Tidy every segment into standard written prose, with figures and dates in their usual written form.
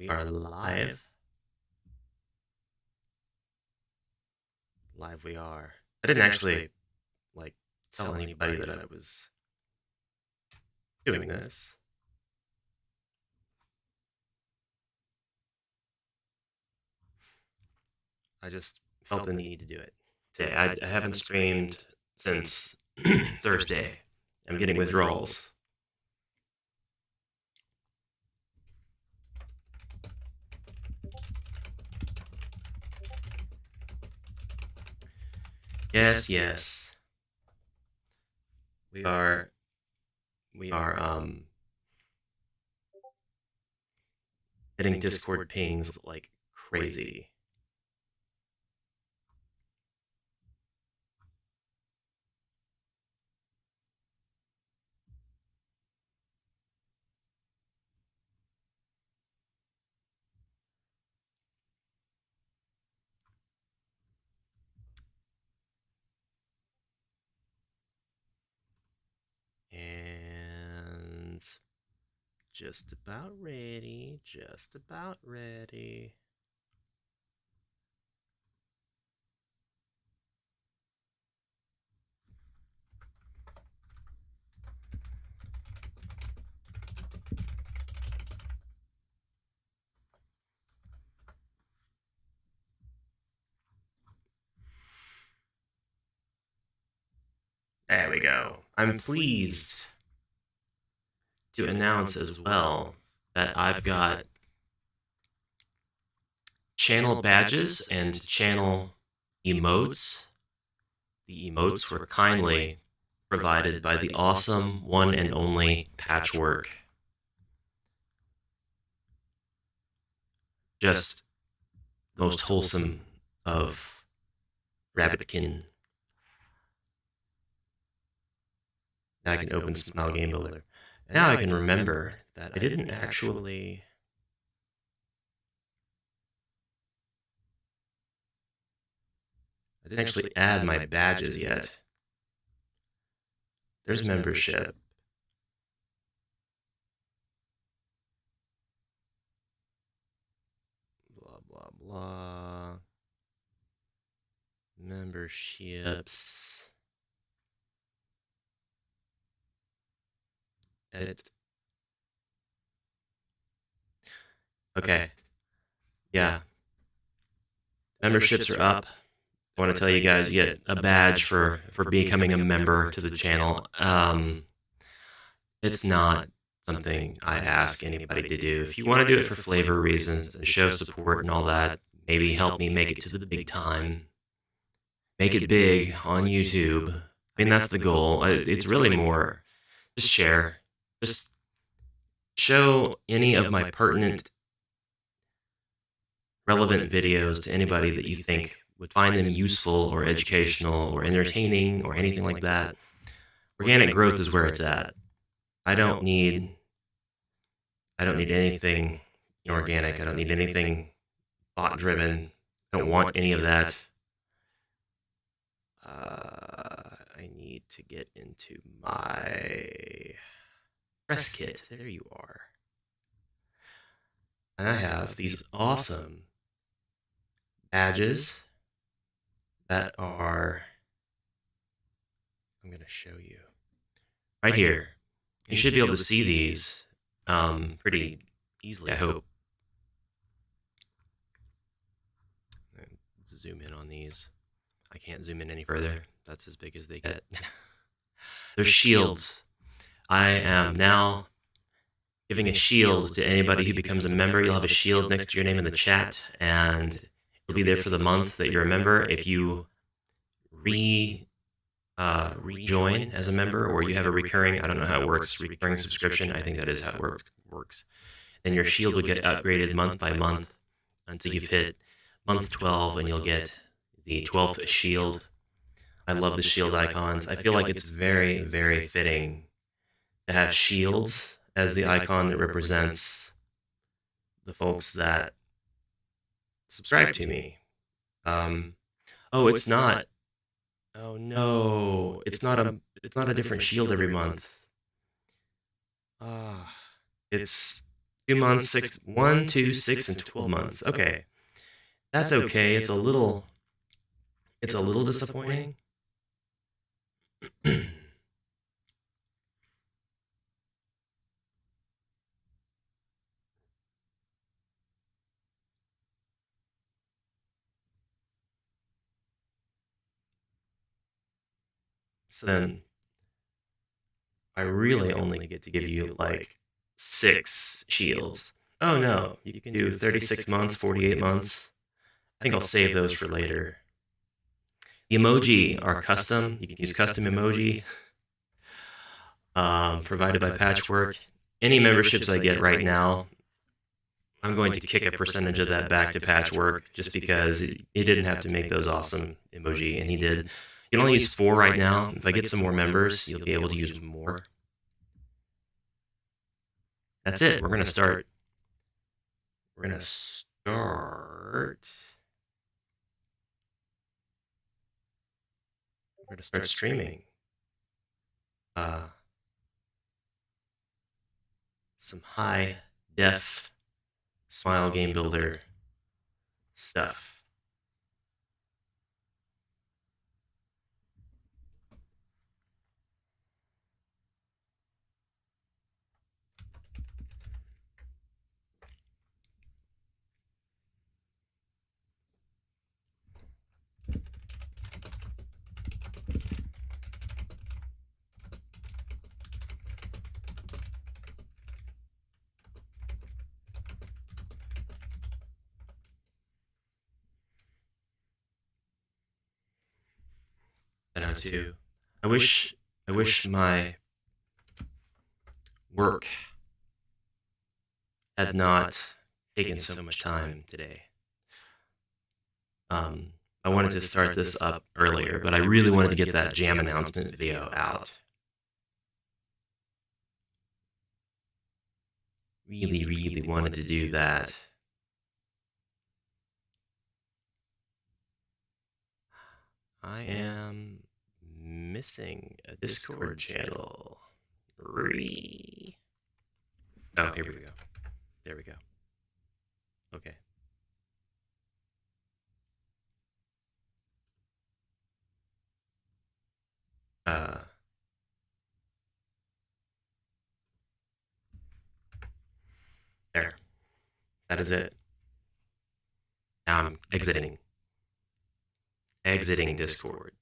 We are live. Live we are. I didn't actually, like, tell anybody that I was doing this. I just felt the need to do it today. I haven't streamed since Thursday. I'm getting withdrawals. Yes. We are getting Discord pings like crazy. And just about ready. There we go. I'm pleased to announce as well that I've got channel badges and channel emotes. The emotes were kindly provided by the awesome one and only Patchwork. Just the most wholesome of rabbitkin. Now I can open Smile Game Builder. And now I can remember that I didn't actually add my badges yet. There's membership. Blah, blah, blah. Memberships. Edit. Okay. Yeah. Memberships are up. I want to tell you guys, you get a badge for becoming a member to the channel. It's not something I ask anybody to do. If you want to do it for flavor reasons and show support and all that, maybe help me make it to the big time. Make it big on YouTube. I mean, that's the goal. It's really more just share. Just show any of my pertinent, relevant videos to anybody that you think would find them useful or educational or entertaining or anything like that. Organic growth is where it's at. I don't need anything organic. I don't need anything bot driven. I don't want any of that. I need to get into my press kit. There you are. And I have these awesome badges that are, I'm going to show you right here. You should be able to see these pretty easily, I hope. Let's zoom in on these. I can't zoom in any further. That's as big as they get. They're shields. I am now giving a shield to anybody who becomes a member. You'll have a shield next to your name in the chat, and it'll be there for the month that you're a member. If you rejoin as a member, or you have a recurring, I don't know how it works, recurring subscription, I think that is how it works. Then your shield will get upgraded month by month until you've hit month 12, and you'll get the 12th shield. I love the shield icons. I feel like it's very, very fitting to have shields as the icon that represents the folks that subscribe to me. Oh, it's not. Oh no, it's not a different shield every month. It's 2 months, 6, 1, 2, 6, and 12 months. Okay. That's okay. It's a little disappointing. So then I really only get to give you like 6 shields. Oh no, you can do 36 months, 48 months. I think I'll save those for later. The emoji are custom. You can use custom emoji provided by Patchwork. Any memberships I get right now, I'm going to kick a percentage of that back to Patchwork just because he didn't have to make those awesome emoji, and he did. You can only use 4 right now. If I get some more members, you'll be able to use more. That's it. We're going to start. We're going to start streaming. Some high def Smile Game Builder stuff. I know too. I wish my work had not taken so much time today. I wanted to start this up earlier, but I really wanted to get that jam announcement video out. Really, really wanted to do that. I am missing a Discord channel. Oh, here we go. There we go. Okay. There. That is it. Now I'm exiting. Exiting Discord.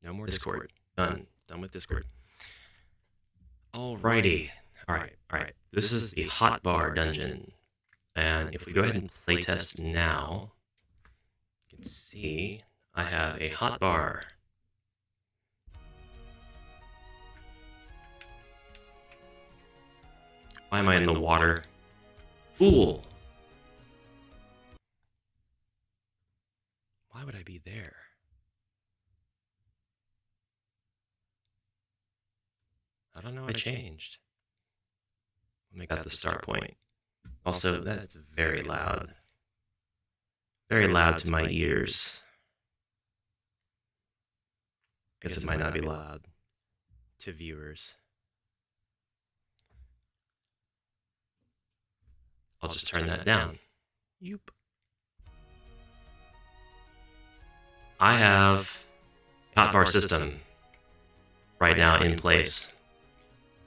No more Discord. Done. Done with Discord. Alrighty. Alright. This is the hotbar dungeon. And if we go ahead and playtest now, you can see I have a hotbar. Why am I in the water? Fool! Why would I be there? I don't know. I changed. Let me get the start point. Also, that's very loud. Very loud to my ears. I guess it might not be loud to viewers. I'll just turn that down. Yoop. I have hotbar system right now in place.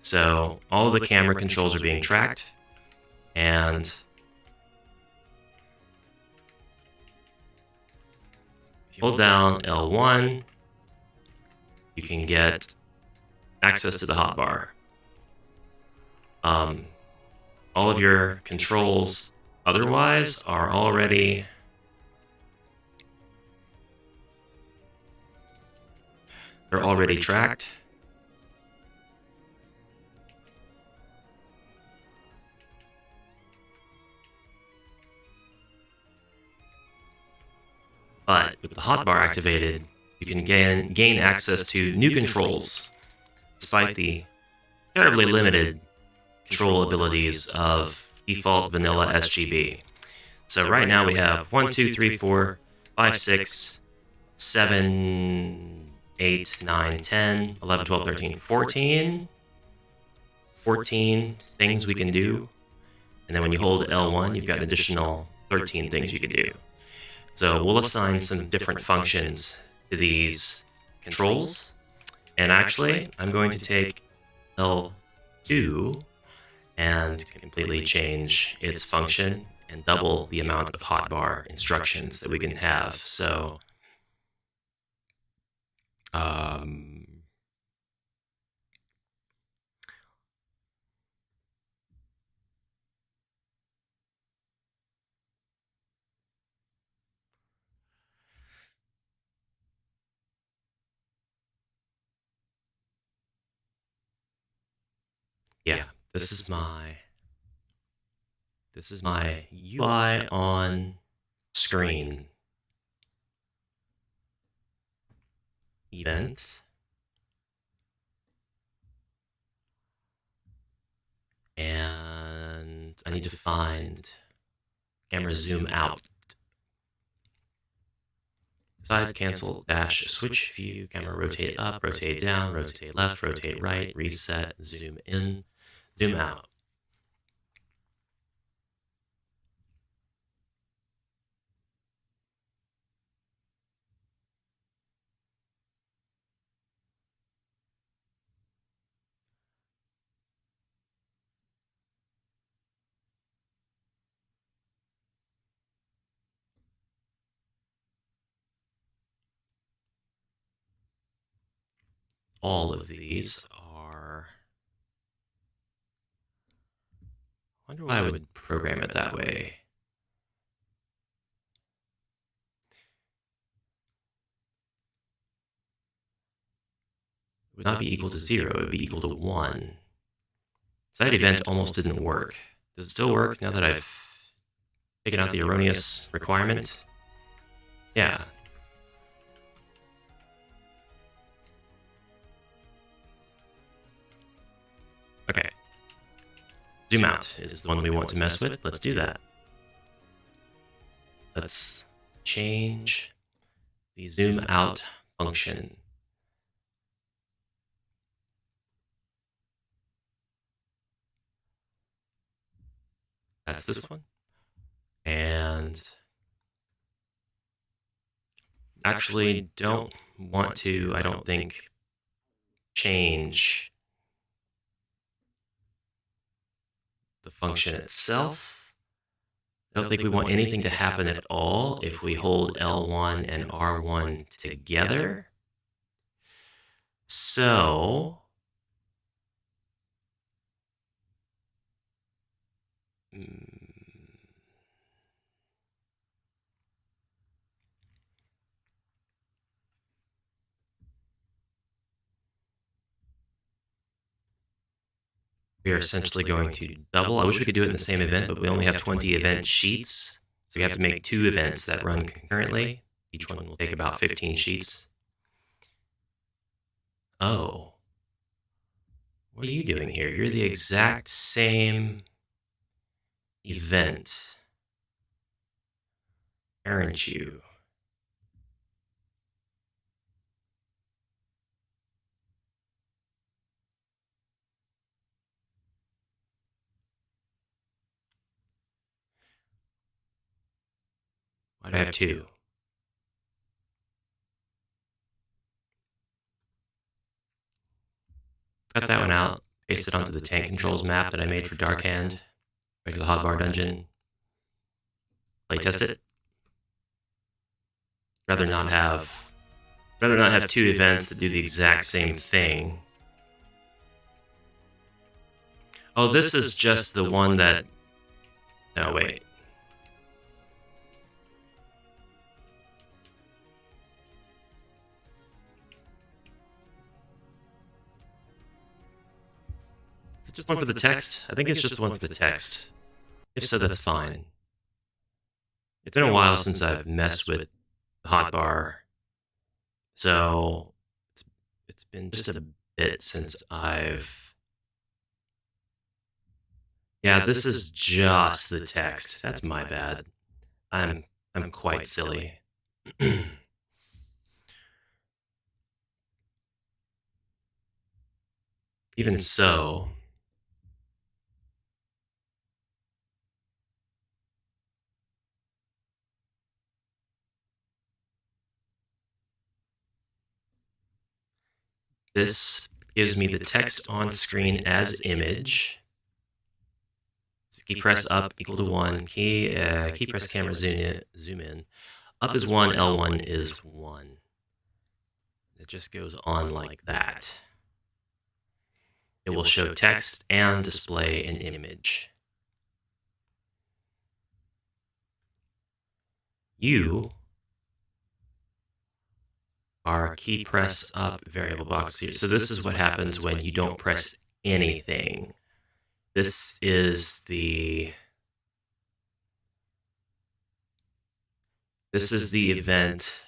So all of the camera controls are being tracked, and if you hold down L1, you can get access to the hotbar. All of your controls otherwise are already tracked. But with the hotbar activated, you can gain access to new controls, despite the terribly limited control abilities of default vanilla SGB. So right now we have 1, 2, 3, 4, 5, 6, 7, 8, 9, 10, 11, 12, 13, 14. 14 things we can do. And then when you hold L1, you've got an additional 13 things you can do. So we'll assign some different functions to these controls. And actually, I'm going to take L2 and completely change its function and double the amount of hotbar instructions that we can have. So, yeah, this is my UI on screen event. And I need to find camera zoom out. Side cancel dash switch view, camera rotate up, rotate down, rotate left, rotate right, reset, zoom in, zoom out. All of these are... I wonder why I would program it that way. It would not be equal to 0, it would be equal to 1. So that event almost didn't work. Does it still work now that I've taken out the erroneous requirement? Yeah. Okay. Zoom out is the one we want to mess with. Let's do that. Let's change the zoom out function. That's this one. And actually don't want to, I don't think, change the function itself. I don't think we want anything to happen at all if we hold L1 and R1 together. So we are essentially going to double. I wish we could do it in the same event, but we only have 20 event sheets. So we have to make 2 events that run concurrently. Each one will take about 15 sheets. Oh. What are you doing here? You're the exact same event, aren't you? Why do I have 2? Cut that one out, paste it onto the tank controls map that I made for Dark Hand. Go to the hotbar dungeon, playtest it. Rather not have 2 events that do the exact same thing. Oh, this is just the one that... No, wait. Is it just one for the text? I think it's just the one for the text. If so, that's fine. It's been a while since I've messed with the hotbar, so it's been just a bit since I've... Yeah, this is just the text. That's my bad. I'm quite silly. Even so, This gives me the text on screen as image. Key press up equal to 1. Key press camera zoom in. Up is 1, L1 is 1. It just goes on like that. It will show text and display an image. You are key press up variable box here. So this is what happens when you don't press anything. This is the event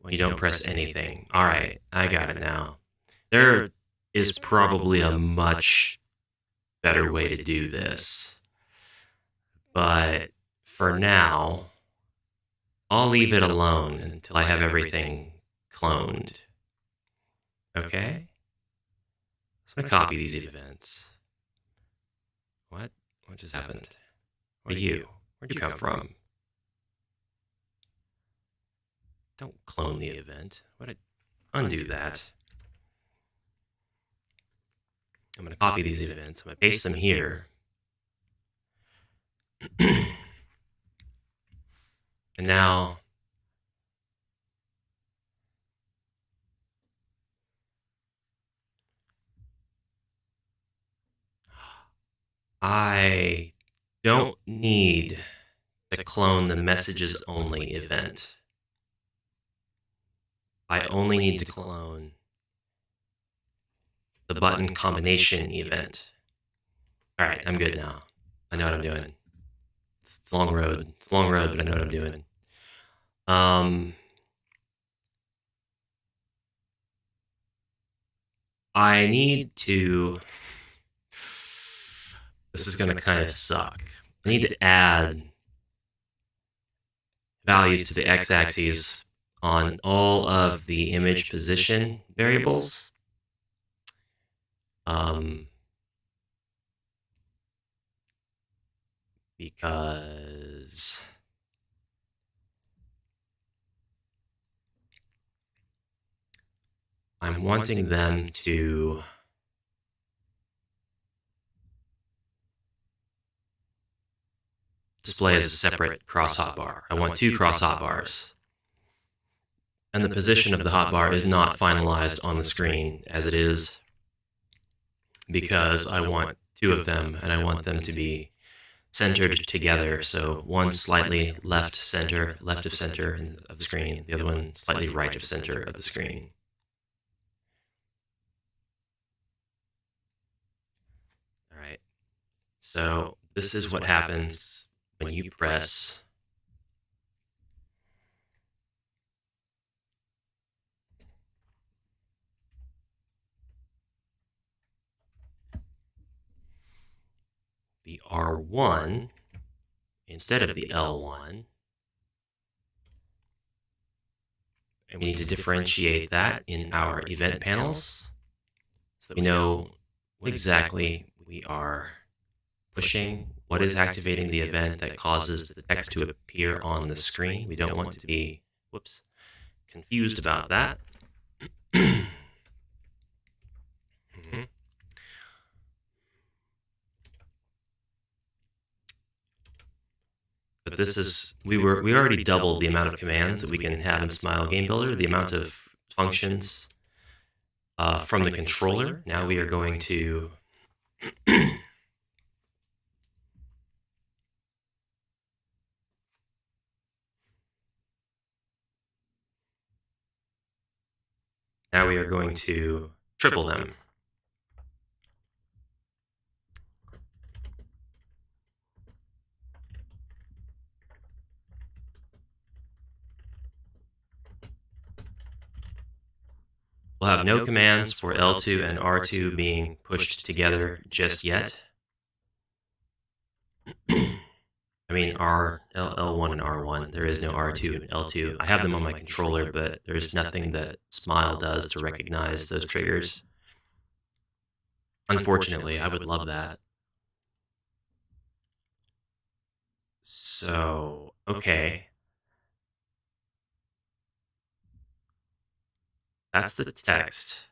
when you don't press anything. All right, I got it now. There is probably a much better way to do this. But for now, I'll leave it alone until I have everything cloned. Okay? So I'm going to copy these events. What? What just happened? What are you? Where'd you come from? Don't clone the event. Undo that. I'm going to copy these events. I'm going to paste them here. And now I don't need to clone the messages only event. I only need to clone the button combination event. All right, I'm good now. I know what I'm doing. It's a long road. It's a long road, but I know what I'm doing. I need to... This is going to kind of suck. I need to add values to the x-axis on all of the image position variables. Because I'm wanting them to display as a separate cross hotbar. I want 2 cross hotbars. And the position of the hotbar is not finalized on the screen as it is, because I want 2 of them, and I want them to be centered together. So one slightly left of center of the screen, the other one slightly right of center of the screen. All right. So this is what happens when you press the R1 instead of the L1. And we need to differentiate that in our event panels so that we know what exactly we are pushing, what is activating the event that causes the text to appear on the screen. We don't want to be, confused about that. But this is, we already doubled the amount of commands that we can have in Smile Game Builder, the amount of functions from the controller. Now we are going to triple them. We'll have no commands for L2 and R2 being pushed together just yet. I mean, L1 and R1. There is no R2 and L2. I have them on my controller, but there's nothing that Smile does to recognize those triggers. Unfortunately, I would love that. So, okay. That's the text.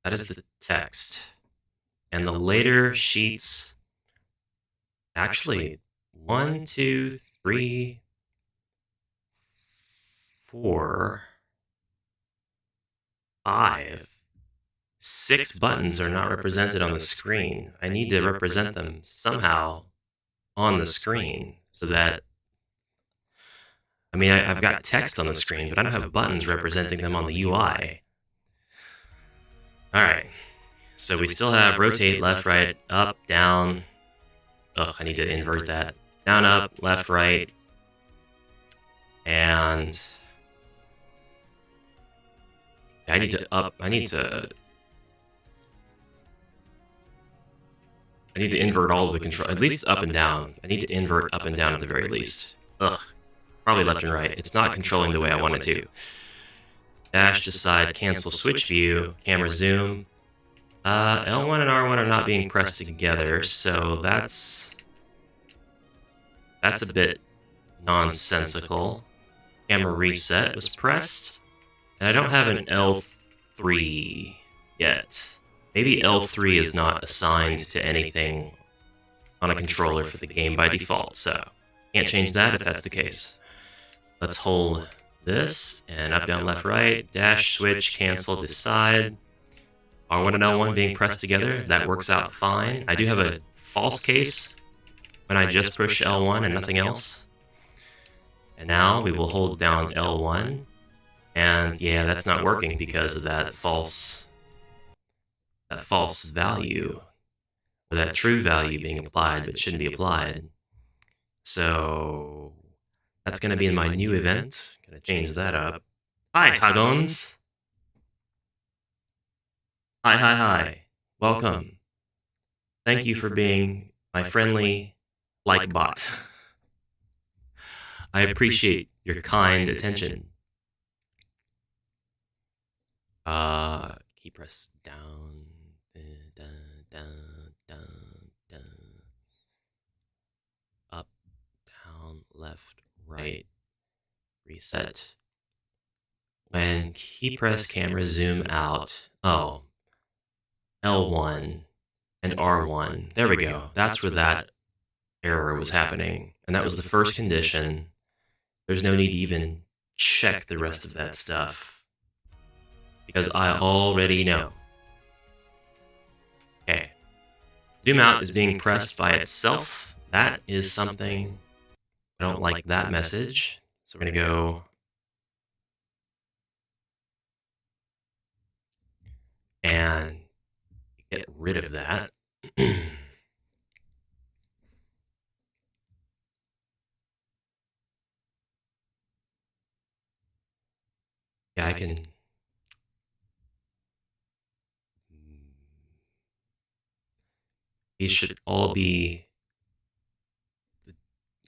That is the text. And the later sheets, actually, 1, 2, 3, 4, 5, 6 buttons are not represented on the screen. I need to represent them somehow on the screen so that, I mean, I've got text on the screen, but I don't have buttons representing them on the UI. All right, so we still have rotate, left, right, up, down. Ugh, I need to invert that. Down, up, left, right. And I need to invert all of the control, at least up and down. I need to invert up and down at the very least. Ugh, probably left and right. It's not controlling the way I want it to. Dash, decide, cancel, switch view, camera zoom. L1 and R1 are not being pressed together, so that's a bit nonsensical. Camera reset was pressed, and I don't have an L3 yet. Maybe L3 is not assigned to anything on a controller for the game by default, so can't change that if that's the case. Let's hold this, and up, down, left, right, dash, switch, cancel, decide. R1 and L1 being pressed together, that works out fine. I do have a false case when I just push L1 and nothing else. And now we will hold down L1, and yeah, that's not working because of that false value, or that true value being applied but shouldn't be applied. So that's going to be in my new event. Going to change that up. Hi, Kagons. Hi. Welcome. Thank you for being my friendly like bot. I appreciate your kind attention. Key press down, down, up, down, left, right, reset. When key press camera zoom out, oh, L1 and R1, there we go. That's where that error was happening. And that was the first condition. There's no need to even check the rest of that stuff, because I already know. Okay. Zoom out is being pressed by itself. That is something, I don't like that message. So we're going to go and get rid of that. Yeah, I can. These should all be.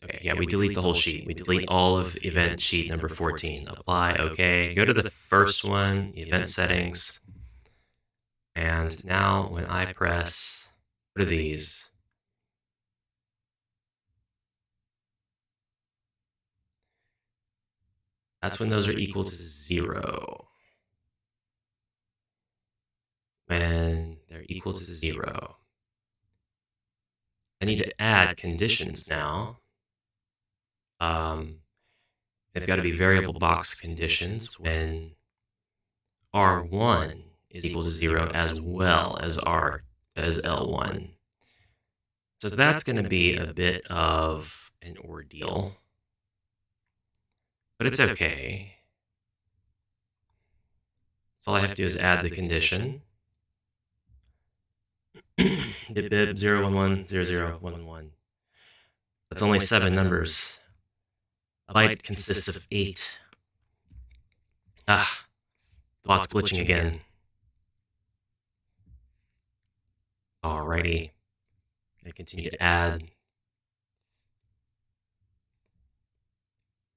Okay, yeah, we delete the whole sheet. We delete all of event sheet number 14. Apply, okay. Go to the first one, event settings. And now when I press, what are these? That's when those are equal to 0. When they're equal to 0. I need to add conditions now. They've got to be variable box conditions when R1 is equal to 0 as well as L1. So that's going to be a bit of an ordeal, but it's okay. So all I have to do is add the condition. Bib bib 011 0011. That's only 7 numbers. A byte consists of 8. The bot's glitching again. Alrighty. I continue to add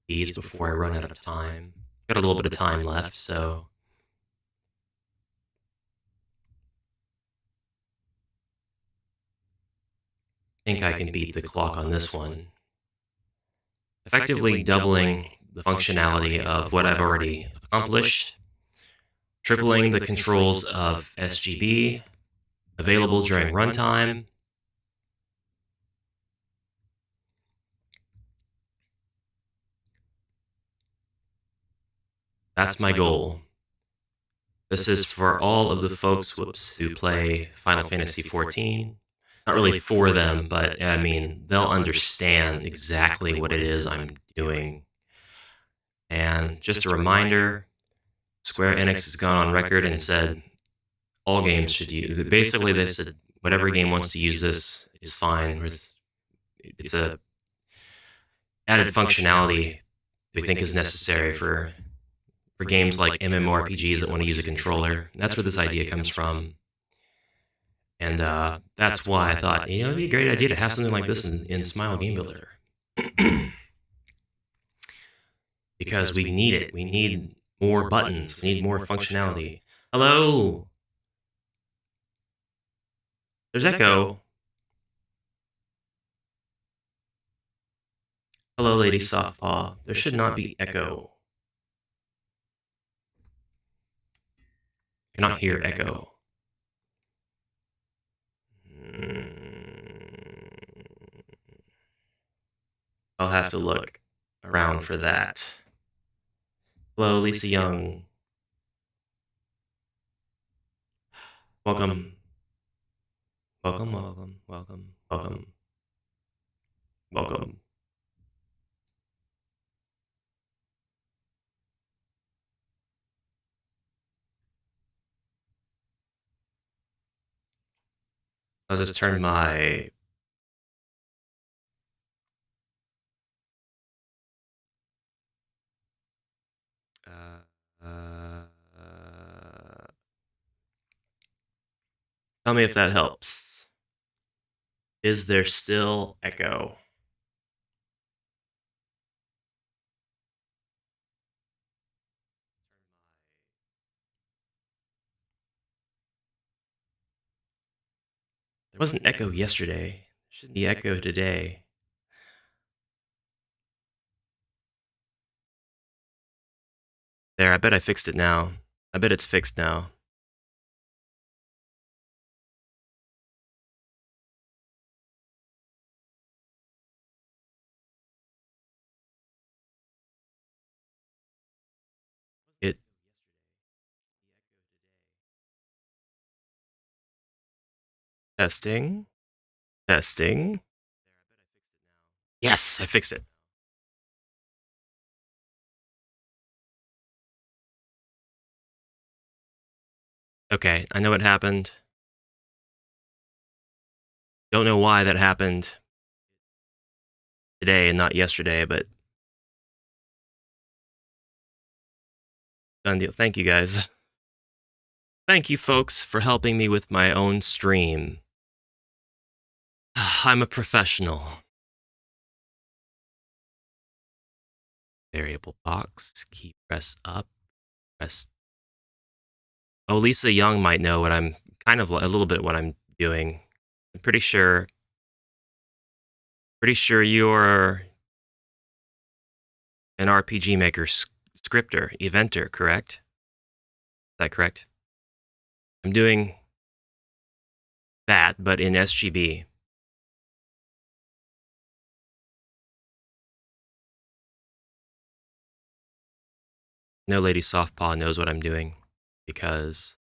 these before I run out of time. Got a little bit of time left, so I think I can beat the clock on this one. Effectively doubling the functionality of what I've already accomplished. tripling the controls of SGB, available during runtime. That's my goal. This is for all of the folks, who play Final Fantasy XIV. Not really for them, but I mean, they'll understand exactly what it is I'm doing. And just a reminder, Square Enix has gone on record and said all games should use it. Basically, they said whatever game wants to use this is fine. It's a added functionality we think is necessary for games like MMORPGs that want to use a controller. That's where this idea comes from. And that's why I thought, it'd be a great idea to have something like this in Smile Game Builder. Because we need it. We need more buttons. We need more functionality. Hello? There's echo. Hello, Lady Softpaw. There should not be echo. I cannot hear echo. I'll have to look around for that. Hello, Lisa Young. Welcome. Welcome, welcome, welcome, welcome. Welcome. I'll just turn my tell me if that helps. Is there still echo? There wasn't echo yesterday. There shouldn't be echo today. There, I bet I fixed it now. I bet it's fixed now. It. Testing. Testing. Yes, I fixed it. Okay, I know what happened. Don't know why that happened today and not yesterday, but done deal. Thank you, guys. Thank you, folks, for helping me with my own stream. I'm a professional. Variable box, key press up, press. Oh, Lisa Young might know what I'm kind of a little bit what I'm doing. I'm pretty sure you're an RPG Maker scripter, eventer, correct? Is that correct? I'm doing that, but in SGB. No Lady Softpaw knows what I'm doing because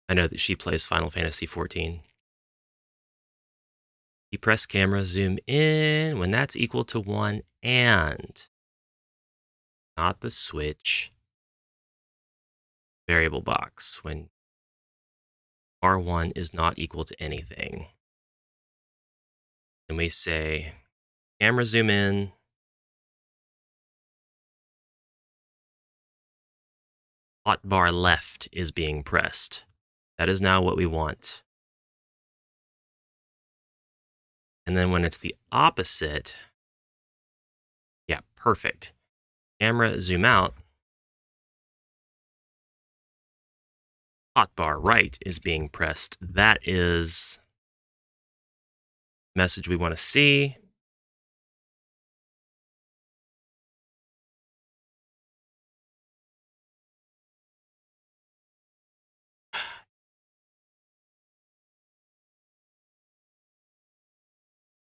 I know that she plays Final Fantasy XIV. You press camera, zoom in when that's equal to 1 and not the switch. Variable box when R1 is not equal to anything. And we say camera zoom in. Hotbar left is being pressed. That is now what we want. And then when it's the opposite, yeah, perfect. Camera zoom out. Hotbar right is being pressed. That is the message we want to see.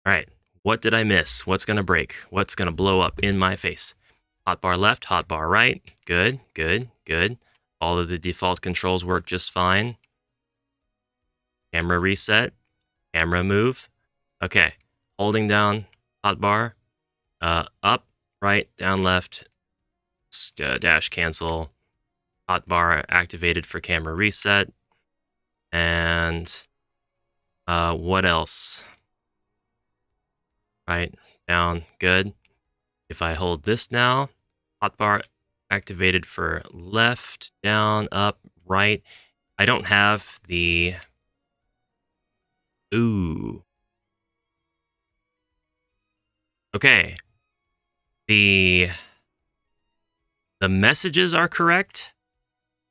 All right, what did I miss? What's going to break? What's going to blow up in my face? Hotbar left, hotbar right. Good, good, good. All of the default controls work just fine. Camera reset, camera move. Okay, holding down hotbar, up, right, down, left, dash cancel. Hotbar activated for camera reset. And what else? Right, down, good. If I hold this now, hotbar activated for left, down, up, right. I don't have the... Ooh. Okay. The messages are correct,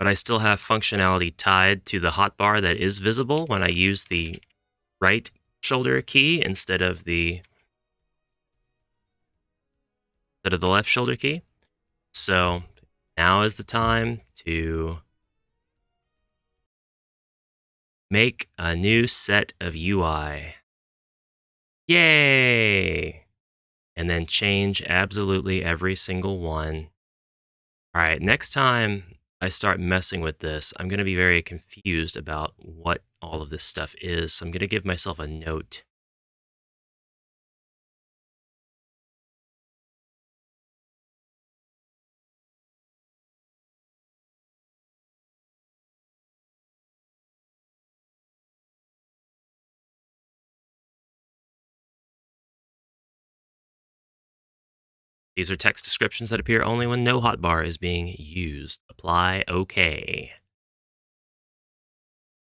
but I still have functionality tied to the hotbar that is visible when I use the right shoulder key instead of the left shoulder key. So now is the time to make a new set of UI. Yay! And then change absolutely every single one. All right, next time I start messing with this, I'm going to be very confused about what all of this stuff is. So I'm going to give myself a note. These are text descriptions that appear only when no hotbar is being used. Apply OK.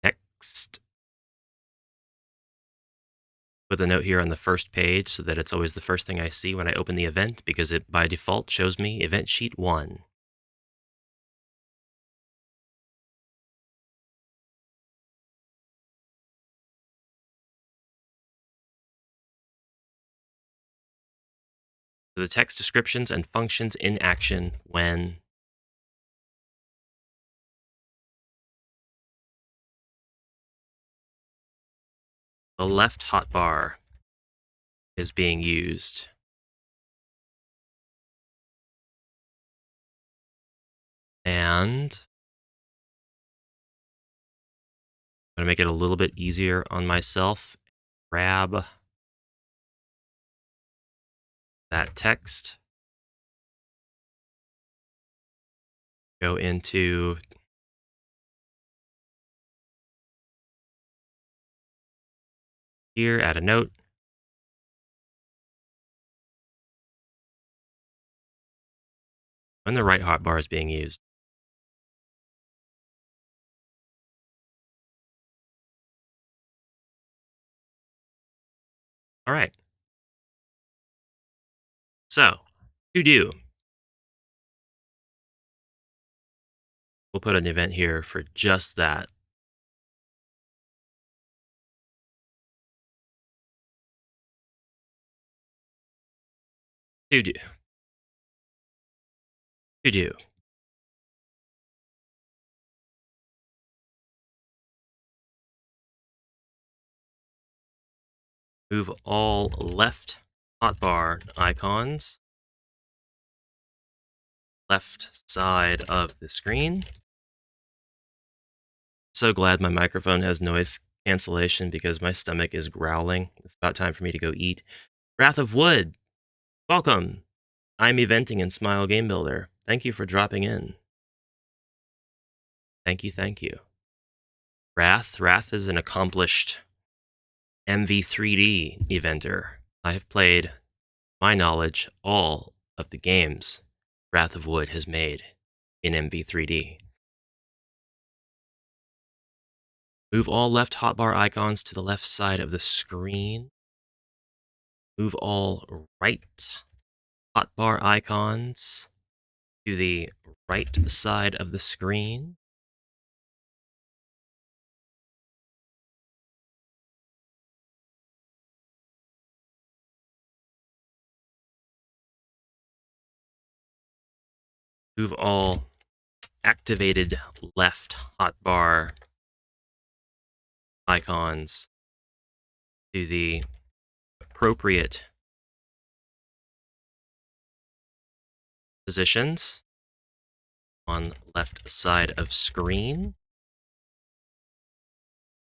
Next. Put a note here on the first page so that it's always the first thing I see when I open the event, because it by default shows me event sheet 1. So the text descriptions and functions in action when the left hotbar is being used. And I'm going to make it a little bit easier on myself. Grab that text. Go into here, add a note. When the right hotbar is being used. All right. So, to do. We'll put an event here for just that. To do. To do. Move all left hotbar icons left side of the screen. So glad my microphone has noise cancellation because my stomach is growling. It's about time for me to go eat. Wrath of Wood, welcome. I'm eventing in Smile Game Builder. Thank you for dropping in. Thank you, thank you. Wrath is an accomplished MV3D eventer. I have played, my knowledge, all of the games Wrath of Wood has made in MV3D. Move all left hotbar icons to the left side of the screen. Move all right hotbar icons to the right side of the screen. Move all activated left hotbar icons to the appropriate positions on left side of screen.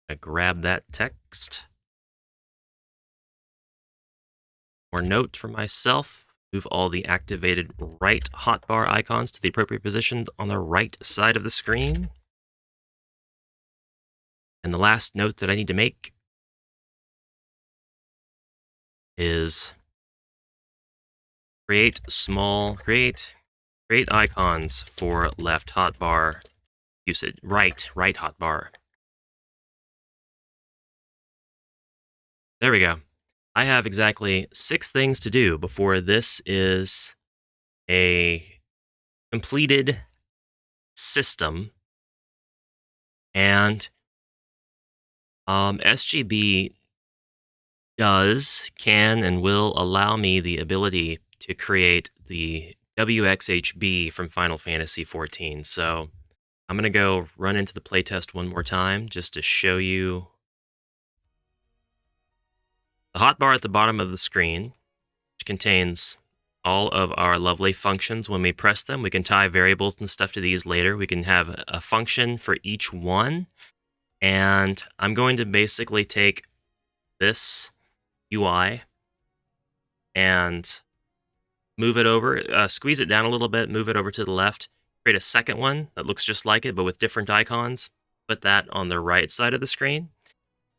I grab that text. More note for myself. Move all the activated right hotbar icons to the appropriate position on the right side of the screen. And the last note that I need to make is create icons for left hotbar usage. Right hotbar. There we go. I have exactly 6 things to do before this is a completed system. And SGB can, and will allow me the ability to create the WXHB from Final Fantasy XIV. So I'm going to go run into the playtest one more time just to show you the hotbar at the bottom of the screen, which contains all of our lovely functions. When we press them, we can tie variables and stuff to these later. We can have a function for each one. And I'm going to basically take this UI and move it over, squeeze it down a little bit, move it over to the left, create a second one that looks just like it, but with different icons. Put that on the right side of the screen.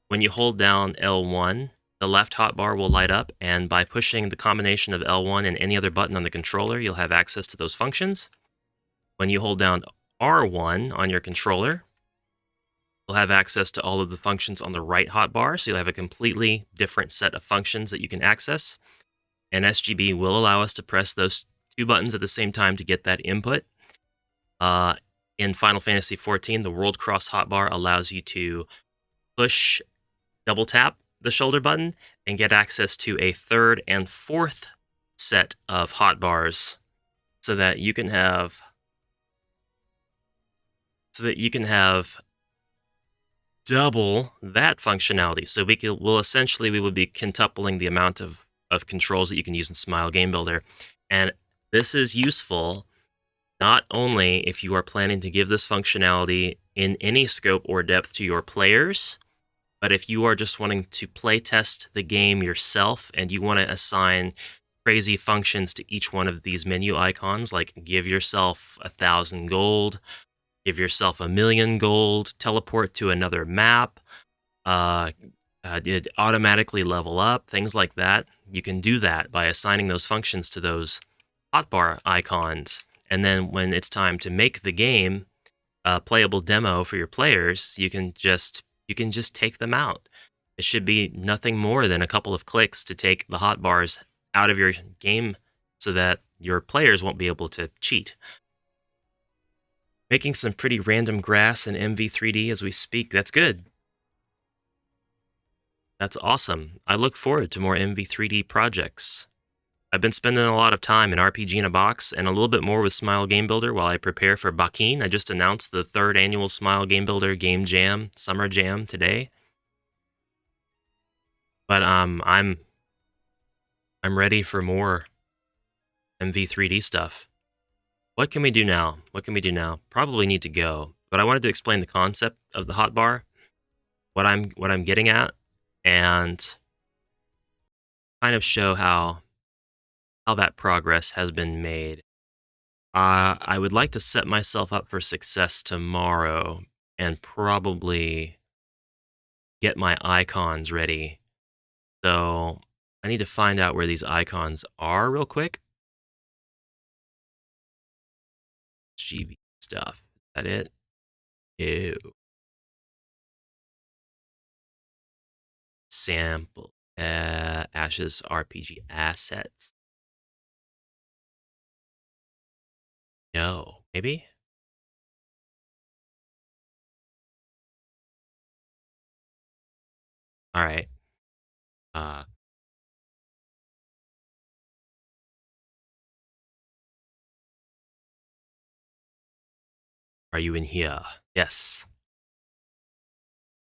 When you hold down L1, the left hotbar will light up, and by pushing the combination of L1 and any other button on the controller, you'll have access to those functions. When you hold down R1 on your controller, you'll have access to all of the functions on the right hotbar, so you'll have a completely different set of functions that you can access. And SGB will allow us to press those 2 buttons at the same time to get that input. In Final Fantasy XIV, the World Cross hotbar allows you to push, double tap the shoulder button, and get access to a 3rd and 4th set of hotbars, so that you can have double that functionality. So we would be quintupling the amount of controls that you can use in Smile Game Builder. And this is useful not only if you are planning to give this functionality in any scope or depth to your players, but if you are just wanting to play test the game yourself and you want to assign crazy functions to each one of these menu icons, like give yourself 1,000 gold, give yourself 1,000,000 gold, teleport to another map, did automatically level up, things like that. You can do that by assigning those functions to those hotbar icons. And then when it's time to make the game a playable demo for your players, you can just take them out. It should be nothing more than a couple of clicks to take the hotbars out of your game so that your players won't be able to cheat. Making some pretty random grass in MV3D as we speak. That's good. That's awesome. I look forward to more MV3D projects. I've been spending a lot of time in RPG in a Box and a little bit more with Smile Game Builder while I prepare for Bakin. I just announced the 3rd annual Smile Game Builder Game Jam, Summer Jam today. But I'm ready for more MV3D stuff. What can we do now? Probably need to go. But I wanted to explain the concept of the hotbar, what I'm getting at, and kind of show how that progress has been made. I would like to set myself up for success tomorrow and probably get my icons ready. So I need to find out where these icons are real quick. GV stuff. Is that it? Ew. Sample. Ashes RPG assets. No. Maybe? Alright. Are you in here? Yes.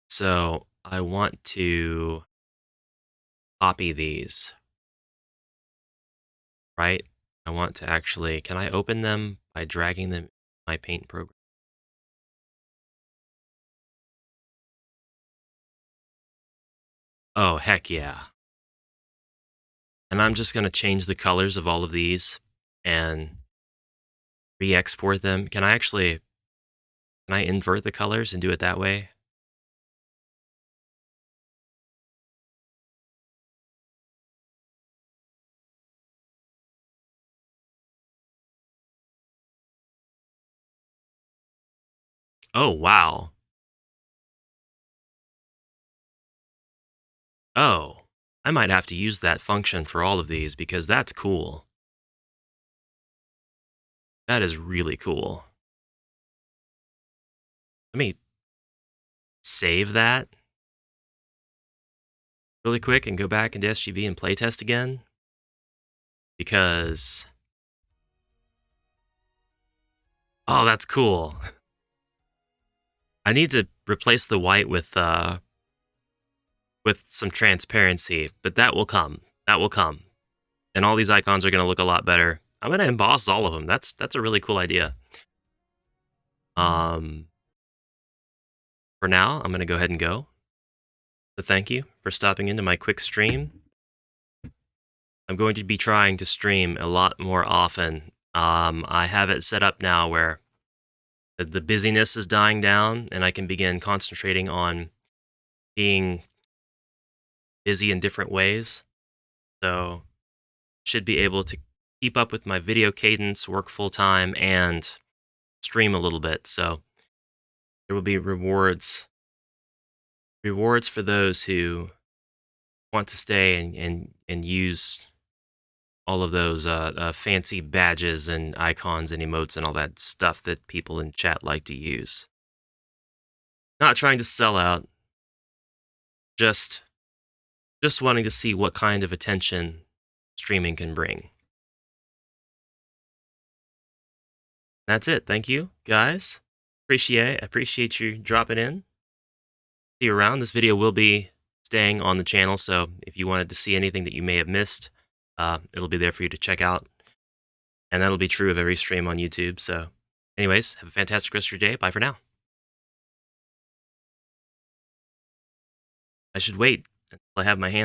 So I want to copy these, right? I want to actually, can I open them by dragging them in my paint program? Oh, heck yeah. And I'm just going to change the colors of all of these and re-export them. Can I invert the colors and do it that way? Oh, wow. Oh, I might have to use that function for all of these because that's cool. That is really cool. Let me save that really quick and go back into SGB and playtest again because, oh, that's cool. I need to replace the white with some transparency, but that will come. That will come. And all these icons are going to look a lot better. I'm going to emboss all of them. That's a really cool idea. Um, for now, I'm going to go ahead and go. So thank you for stopping into my quick stream. I'm going to be trying to stream a lot more often. I have it set up now where the busyness is dying down and I can begin concentrating on being busy in different ways. So should be able to keep up with my video cadence, work full time, and stream a little bit. So there will be rewards for those who want to stay and use all of those fancy badges and icons and emotes and all that stuff that people in chat like to use. Not trying to sell out, just wanting to see what kind of attention streaming can bring. That's it. Thank you, guys. Appreciate you dropping in. See you around. This video will be staying on the channel, so if you wanted to see anything that you may have missed, it'll be there for you to check out. And that'll be true of every stream on YouTube. So anyways, have a fantastic rest of your day. Bye for now. I should wait until I have my hands